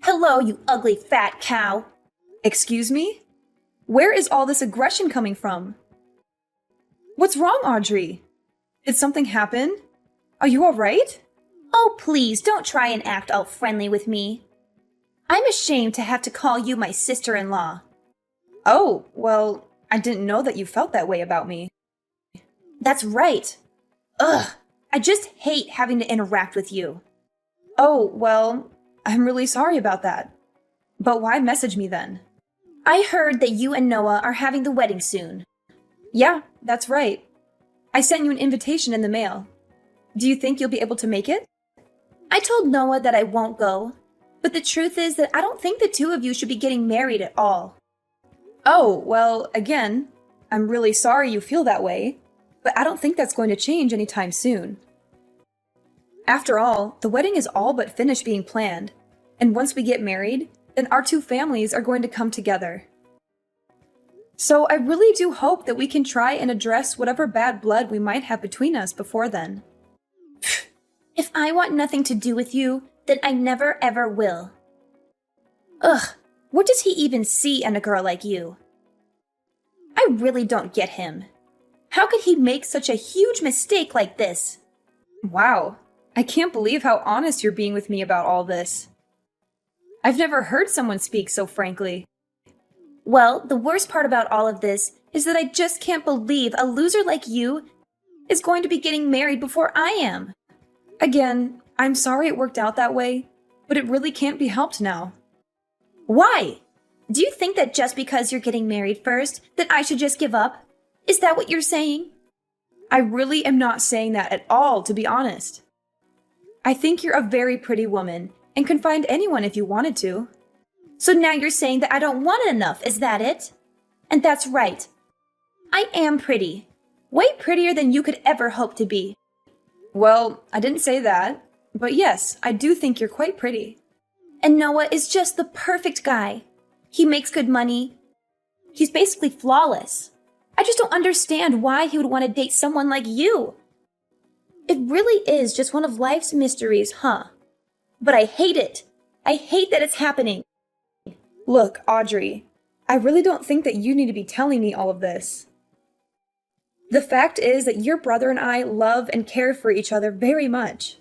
Hello, you ugly fat cow. Excuse me? Where is all this aggression coming from? What's wrong, Audrey? Did something happen? Are you alright? Oh, please don't try and act all friendly with me. I'm ashamed to have to call you my sister-in-law. Oh, well, I didn't know that you felt that way about me. That's right. Ugh, I just hate having to interact with you. Oh, well, I'm really sorry about that. But why message me then? I heard that you and Noah are having the wedding soon. Yeah, that's right. I sent you an invitation in the mail. Do you think you'll be able to make it? I told Noah that I won't go, but the truth is that I don't think the two of you should be getting married at all. Oh, well, again, I'm really sorry you feel that way, but I don't think that's going to change anytime soon. After all, the wedding is all but finished being planned, and once we get married, then our two families are going to come together. So I really do hope that we can try and address whatever bad blood we might have between us before then. If I want nothing to do with you, then I never ever will. Ugh, what does he even see in a girl like you? I really don't get him. How could he make such a huge mistake like this? Wow, I can't believe how honest you're being with me about all this. I've never heard someone speak so frankly. Well, the worst part about all of this is that I just can't believe a loser like you is going to be getting married before I am. Again, I'm sorry it worked out that way, but it really can't be helped now. Why? Do you think that just because you're getting married first, that I should just give up? Is that what you're saying? I really am not saying that at all, to be honest. I think you're a very pretty woman and can find anyone if you wanted to. So now you're saying that I don't want it enough, is that it? And that's right. I am pretty. Way prettier than you could ever hope to be. Well, I didn't say that, but yes, I do think you're quite pretty. And Noah is just the perfect guy. He makes good money. He's basically flawless. I just don't understand why he would want to date someone like you. It really is just one of life's mysteries, huh? But I hate it. I hate that it's happening. Look, Audrey, I really don't think that you need to be telling me all of this. The fact is that your brother and I love and care for each other very much.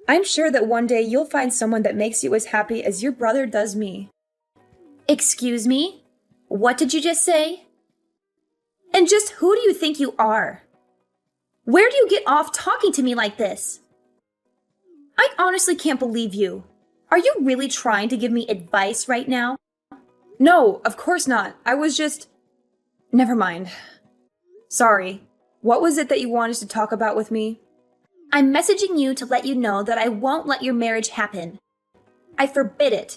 I'm sure that one day you'll find someone that makes you as happy as your brother does me. Excuse me? What did you just say? And just who do you think you are? Where do you get off talking to me like this? I honestly can't believe you. Are you really trying to give me advice right now? No, of course not. I was just... Never mind. Sorry. What was it that you wanted to talk about with me? I'm messaging you to let you know that I won't let your marriage happen. I forbid it.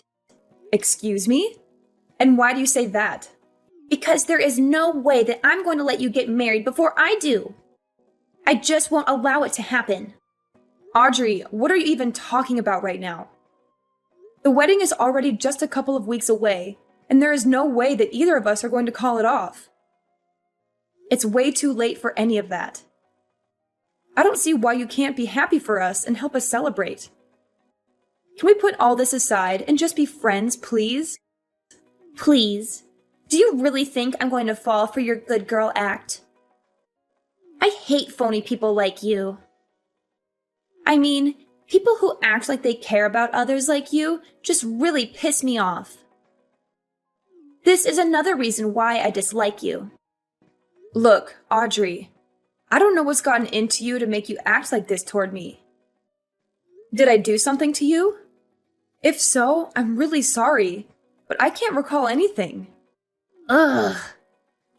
Excuse me? And why do you say that? Because there is no way that I'm going to let you get married before I do. I just won't allow it to happen. Audrey, what are you even talking about right now? The wedding is already just a couple of weeks away, and there is no way that either of us are going to call it off. It's way too late for any of that. I don't see why you can't be happy for us and help us celebrate. Can we put all this aside and just be friends, please? Please? Do you really think I'm going to fall for your good girl act? I hate phony people like you. I mean, people who act like they care about others like you just really piss me off. This is another reason why I dislike you. Look, Audrey, I don't know what's gotten into you to make you act like this toward me. Did I do something to you? If so, I'm really sorry, but I can't recall anything. Ugh.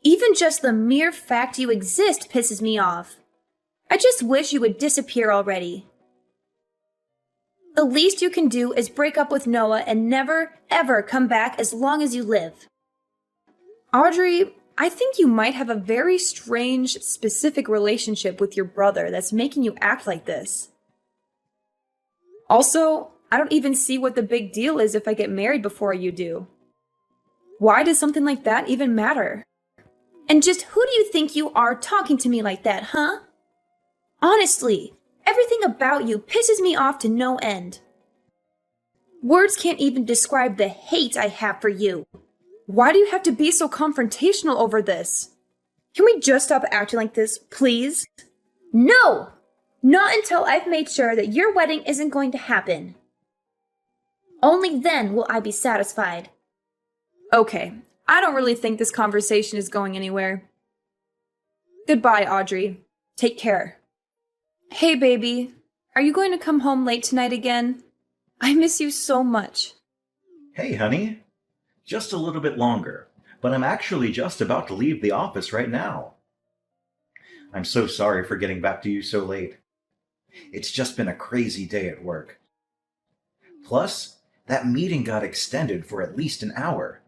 Even just the mere fact you exist pisses me off. I just wish you would disappear already. The least you can do is break up with Noah and never, ever come back as long as you live. Audrey, I think you might have a very strange, specific relationship with your brother that's making you act like this. Also, I don't even see what the big deal is if I get married before you do. Why does something like that even matter? And just who do you think you are talking to me like that, huh? Honestly, everything about you pisses me off to no end. Words can't even describe the hate I have for you. Why do you have to be so confrontational over this? Can we just stop acting like this, please? No! Not until I've made sure that your wedding isn't going to happen. Only then will I be satisfied. Okay, I don't really think this conversation is going anywhere. Goodbye, Audrey. Take care. Hey, baby. Are you going to come home late tonight again? I miss you so much. Hey, honey. Just a little bit longer, but I'm actually just about to leave the office right now. I'm so sorry for getting back to you so late. It's just been a crazy day at work. Plus, that meeting got extended for at least an hour.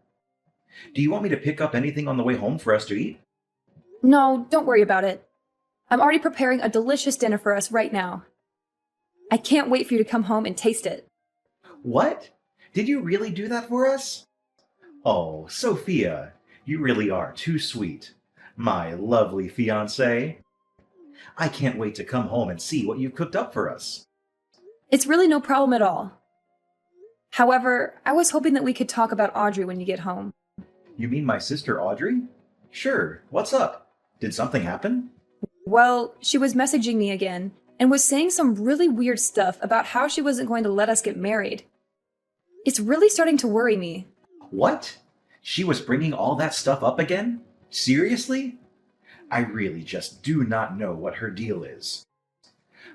Do you want me to pick up anything on the way home for us to eat? No, don't worry about it. I'm already preparing a delicious dinner for us right now. I can't wait for you to come home and taste it. What? Did you really do that for us? Oh, Sophia, you really are too sweet. My lovely fiancée. I can't wait to come home and see what you've cooked up for us. It's really no problem at all. However, I was hoping that we could talk about Audrey when you get home. You mean my sister Audrey? Sure, what's up? Did something happen? Well, she was messaging me again and was saying some really weird stuff about how she wasn't going to let us get married. It's really starting to worry me. What? She was bringing all that stuff up again? Seriously? I really just do not know what her deal is.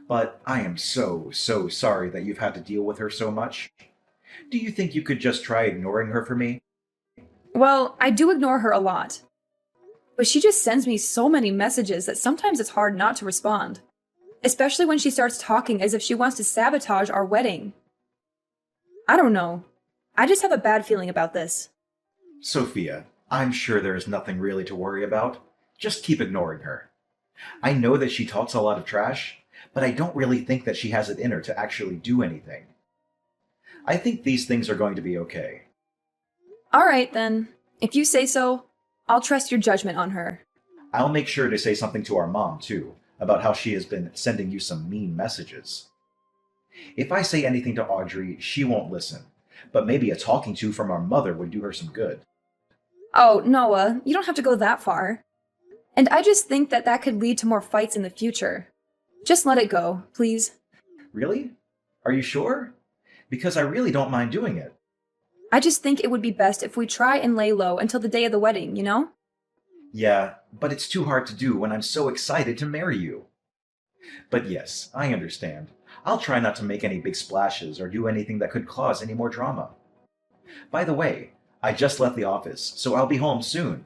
But I am so sorry that you've had to deal with her so much. Do you think you could just try ignoring her for me? Well, I do ignore her a lot. But she just sends me so many messages that sometimes it's hard not to respond. Especially when she starts talking as if she wants to sabotage our wedding. I don't know. I just have a bad feeling about this. Sophia, I'm sure there is nothing really to worry about. Just keep ignoring her. I know that she talks a lot of trash, but I don't really think that she has it in her to actually do anything. I think these things are going to be okay. All right, then. If you say so, I'll trust your judgment on her. I'll make sure to say something to our mom, too, about how she has been sending you some mean messages. If I say anything to Audrey, she won't listen, but maybe a talking to from our mother would do her some good. Oh, Noah, you don't have to go that far. And I just think that that could lead to more fights in the future. Just let it go, please. Really? Are you sure? Because I really don't mind doing it. I just think it would be best if we try and lay low until the day of the wedding, you know? Yeah, but it's too hard to do when I'm so excited to marry you. But yes, I understand. I'll try not to make any big splashes or do anything that could cause any more drama. By the way, I just left the office, so I'll be home soon.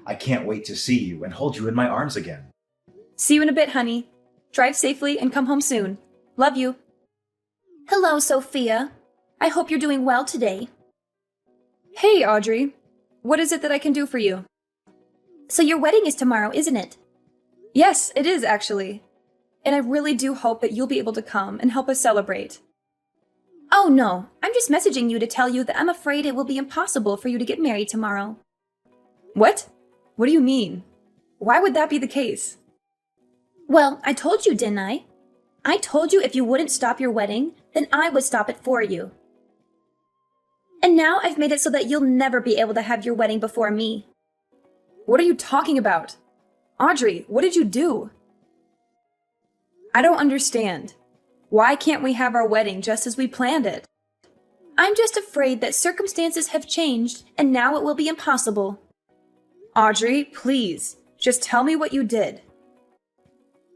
I can't wait to see you and hold you in my arms again. See you in a bit, honey. Drive safely and come home soon. Love you. Hello, Sophia. I hope you're doing well today. Hey, Audrey. What is it that I can do for you? So your wedding is tomorrow, isn't it? Yes, it is, actually. And I really do hope that you'll be able to come and help us celebrate. Oh no, I'm just messaging you to tell you that I'm afraid it will be impossible for you to get married tomorrow. What? What do you mean? Why would that be the case? Well, I told you, didn't I? I told you if you wouldn't stop your wedding, then I would stop it for you. And now I've made it so that you'll never be able to have your wedding before me. What are you talking about? Audrey, what did you do? I don't understand. Why can't we have our wedding just as we planned it? I'm just afraid that circumstances have changed and now it will be impossible. Audrey, please, just tell me what you did.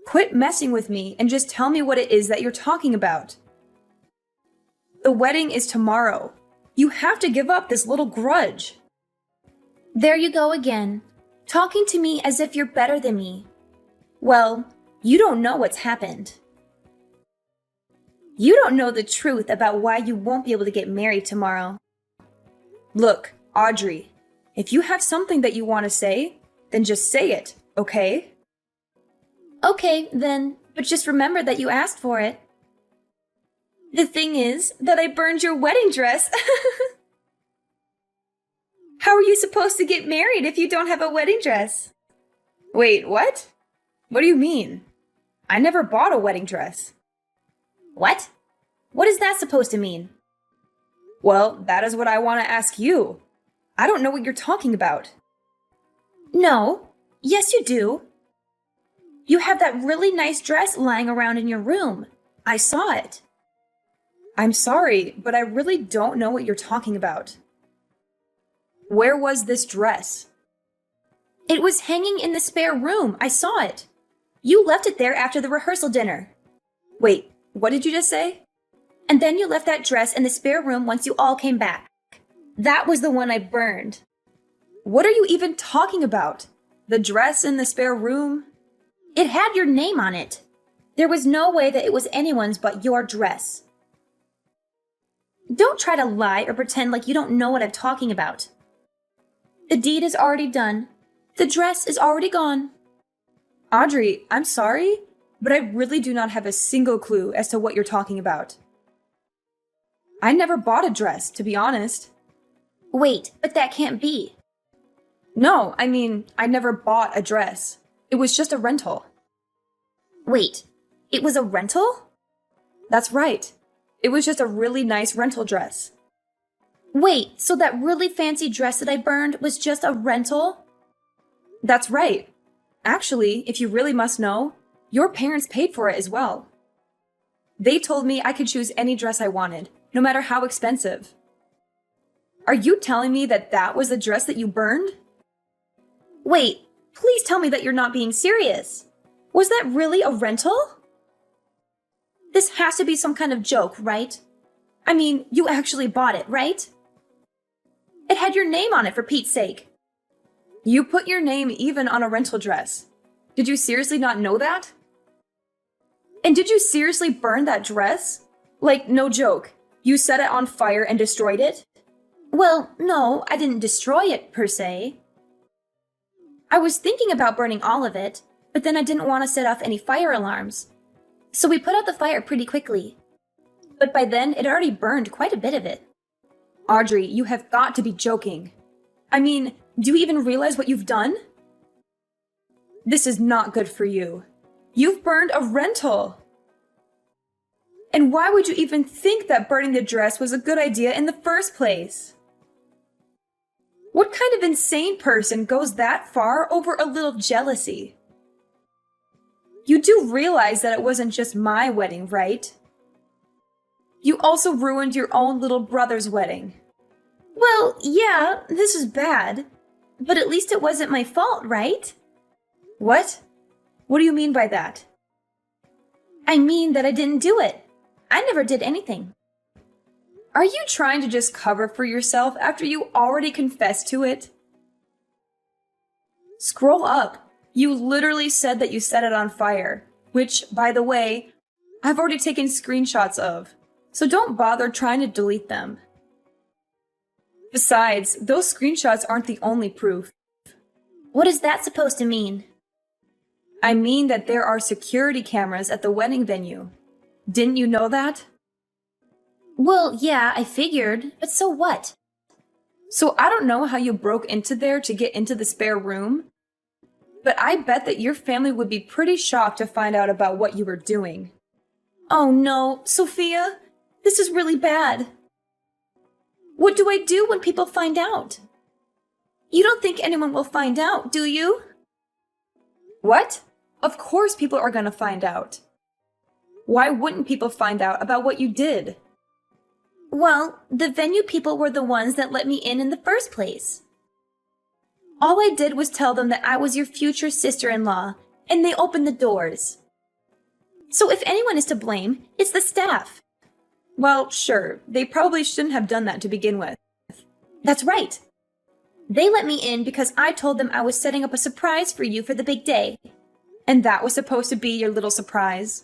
Quit messing with me and just tell me what it is that you're talking about. The wedding is tomorrow. You have to give up this little grudge. There you go again, talking to me as if you're better than me. Well, you don't know what's happened. You don't know the truth about why you won't be able to get married tomorrow. Look, Audrey, if you have something that you want to say, then just say it, okay? Okay, then, but just remember that you asked for it. The thing is that I burned your wedding dress. How are you supposed to get married if you don't have a wedding dress? Wait, what? What do you mean? I never bought a wedding dress. What? What is that supposed to mean? Well, that is what I want to ask you. I don't know what you're talking about. No. Yes, you do. You have that really nice dress lying around in your room. I saw it. I'm sorry, but I really don't know what you're talking about. Where was this dress? It was hanging in the spare room. I saw it. You left it there after the rehearsal dinner. Wait, what did you just say? And then you left that dress in the spare room once you all came back. That was the one I burned. What are you even talking about? The dress in the spare room? It had your name on it. There was no way that it was anyone's but your dress. Don't try to lie or pretend like you don't know what I'm talking about. The deed is already done. The dress is already gone. Audrey, I'm sorry, but I really do not have a single clue as to what you're talking about. I never bought a dress, to be honest. Wait, but that can't be. No, I mean, I never bought a dress. It was just a rental. Wait, it was a rental? That's right. It was just a really nice rental dress. Wait, so that really fancy dress that I burned was just a rental? That's right. Actually, if you really must know, your parents paid for it as well. They told me I could choose any dress I wanted, no matter how expensive. Are you telling me that that was the dress that you burned? Wait, please tell me that you're not being serious. Was that really a rental? This has to be some kind of joke, right? I mean, you actually bought it, right? It had your name on it, for Pete's sake. You put your name even on a rental dress. Did you seriously not know that? And did you seriously burn that dress? Like, no joke, you set it on fire and destroyed it? Well, no, I didn't destroy it, per se. I was thinking about burning all of it, but then I didn't want to set off any fire alarms. So we put out the fire pretty quickly. But by then, it already burned quite a bit of it. Audrey, you have got to be joking. I mean, do you even realize what you've done? This is not good for you. You've burned a rental. And why would you even think that burning the dress was a good idea in the first place? What kind of insane person goes that far over a little jealousy? You do realize that it wasn't just my wedding, right? You also ruined your own little brother's wedding. Well, yeah, this is bad. But at least it wasn't my fault, right? What? What do you mean by that? I mean that I didn't do it. I never did anything. Are you trying to just cover for yourself after you already confessed to it? Scroll up. You literally said that you set it on fire, which, by the way, I've already taken screenshots of, so don't bother trying to delete them. Besides, those screenshots aren't the only proof. What is that supposed to mean? I mean that there are security cameras at the wedding venue. Didn't you know that? Well, yeah, I figured, but so what? So I don't know how you broke into there to get into the spare room, but I bet that your family would be pretty shocked to find out about what you were doing. Oh no, Sophia, this is really bad. What do I do when people find out? You don't think anyone will find out, do you? What? Of course people are gonna find out. Why wouldn't people find out about what you did? Well, the venue people were the ones that let me in the first place. All I did was tell them that I was your future sister-in-law, and they opened the doors. So if anyone is to blame, it's the staff. Well, sure, they probably shouldn't have done that to begin with. That's right. They let me in because I told them I was setting up a surprise for you for the big day. And that was supposed to be your little surprise.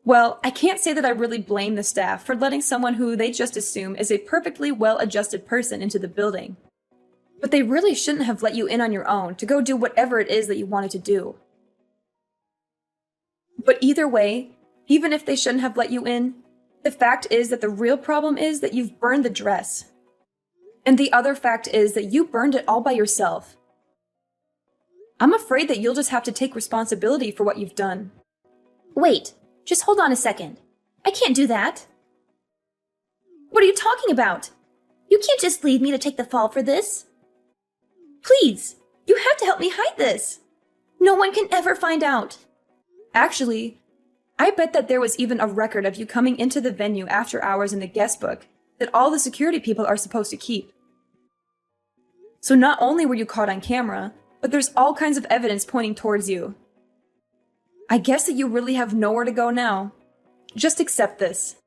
Well, I can't say that I really blame the staff for letting someone who they just assume is a perfectly well-adjusted person into the building. But they really shouldn't have let you in on your own to go do whatever it is that you wanted to do. But either way, even if they shouldn't have let you in, the fact is that the real problem is that you've burned the dress. And the other fact is that you burned it all by yourself. I'm afraid that you'll just have to take responsibility for what you've done. Wait, just hold on a second. I can't do that. What are you talking about? You can't just leave me to take the fall for this. Please, you have to help me hide this. No one can ever find out. Actually, I bet that there was even a record of you coming into the venue after hours in the guest book that all the security people are supposed to keep. So not only were you caught on camera, but there's all kinds of evidence pointing towards you. I guess that you really have nowhere to go now. Just accept this.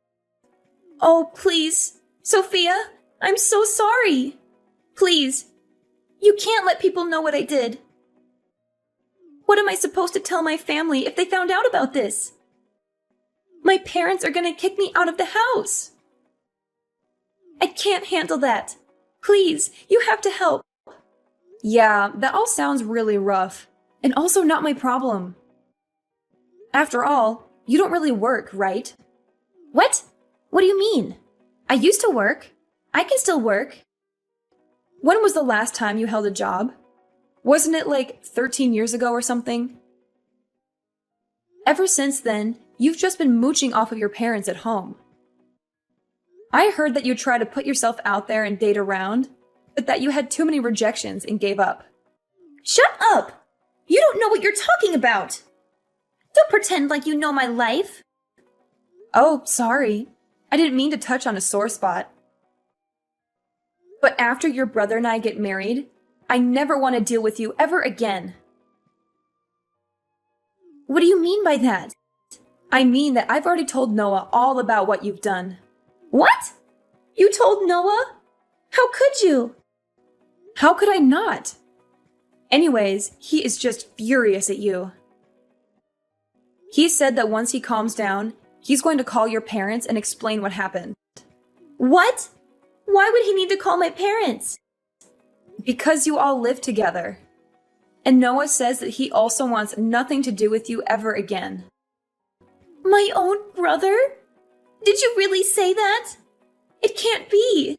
Oh, please, Sophia, I'm so sorry. Please, you can't let people know what I did. What am I supposed to tell my family if they found out about this? My parents are going to kick me out of the house. I can't handle that. Please, you have to help. Yeah, that all sounds really rough, and also not my problem. After all, you don't really work, right? What? What do you mean? I used to work. I can still work. When was the last time you held a job? Wasn't it like 13 years ago or something? Ever since then, you've just been mooching off of your parents at home. I heard that you tried to put yourself out there and date around, but that you had too many rejections and gave up. Shut up! You don't know what you're talking about! Don't pretend like you know my life. Oh, sorry. I didn't mean to touch on a sore spot. But after your brother and I get married, I never want to deal with you ever again. What do you mean by that? I mean that I've already told Noah all about what you've done. What? You told Noah? How could you? How could I not? Anyways, he is just furious at you. He said that once he calms down, he's going to call your parents and explain what happened. What? Why would he need to call my parents? Because you all live together. And Noah says that he also wants nothing to do with you ever again. My own brother? Did you really say that? It can't be.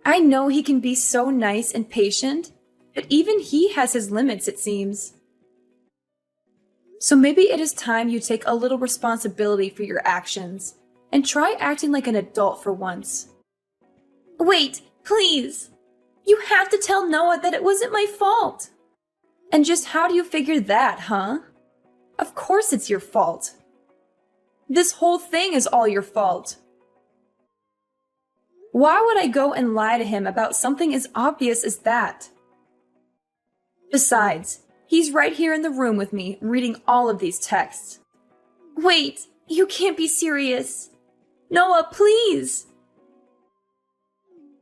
I know he can be so nice and patient, but even he has his limits, it seems. So maybe it is time you take a little responsibility for your actions and try acting like an adult for once. Wait, please. You have to tell Noah that it wasn't my fault. And just how do you figure that, huh? Of course it's your fault. This whole thing is all your fault. Why would I go and lie to him about something as obvious as that? Besides, he's right here in the room with me, reading all of these texts. Wait, you can't be serious. Noah, please.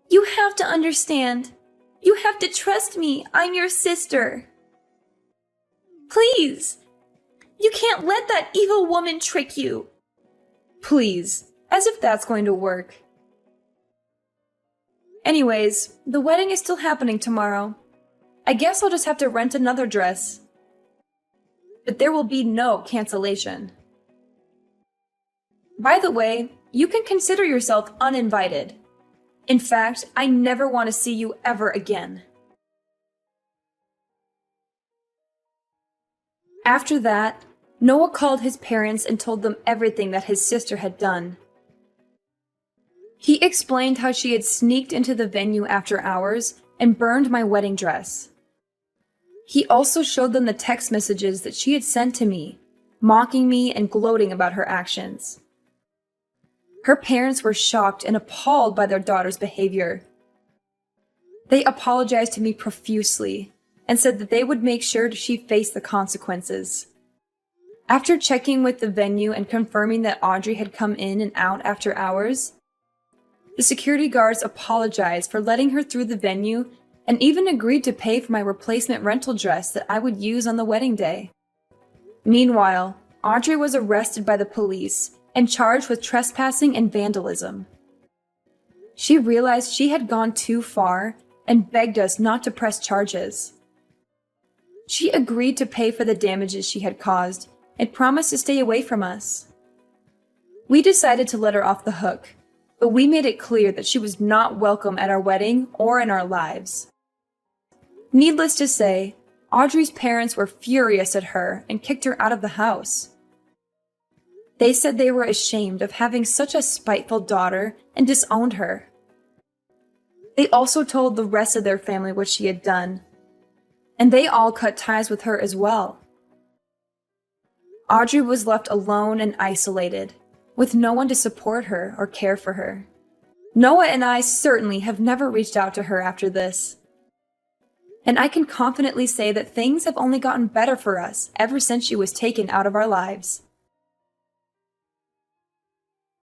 You have to understand. You have to trust me. I'm your sister. Please. You can't let that evil woman trick you. Please, as if that's going to work. Anyways, the wedding is still happening tomorrow. I guess I'll just have to rent another dress. But there will be no cancellation. By the way, you can consider yourself uninvited. In fact, I never want to see you ever again. After that, Noah called his parents and told them everything that his sister had done. He explained how she had sneaked into the venue after hours and burned my wedding dress. He also showed them the text messages that she had sent to me, mocking me and gloating about her actions. Her parents were shocked and appalled by their daughter's behavior. They apologized to me profusely and said that they would make sure she faced the consequences. After checking with the venue and confirming that Audrey had come in and out after hours, the security guards apologized for letting her through the venue and even agreed to pay for my replacement rental dress that I would use on the wedding day. Meanwhile, Audrey was arrested by the police and charged with trespassing and vandalism. She realized she had gone too far and begged us not to press charges. She agreed to pay for the damages she had caused and promised to stay away from us. We decided to let her off the hook, but we made it clear that she was not welcome at our wedding or in our lives. Needless to say, Audrey's parents were furious at her and kicked her out of the house. They said they were ashamed of having such a spiteful daughter and disowned her. They also told the rest of their family what she had done, and they all cut ties with her as well. Audrey was left alone and isolated, with no one to support her or care for her. Noah and I certainly have never reached out to her after this. And I can confidently say that things have only gotten better for us ever since she was taken out of our lives.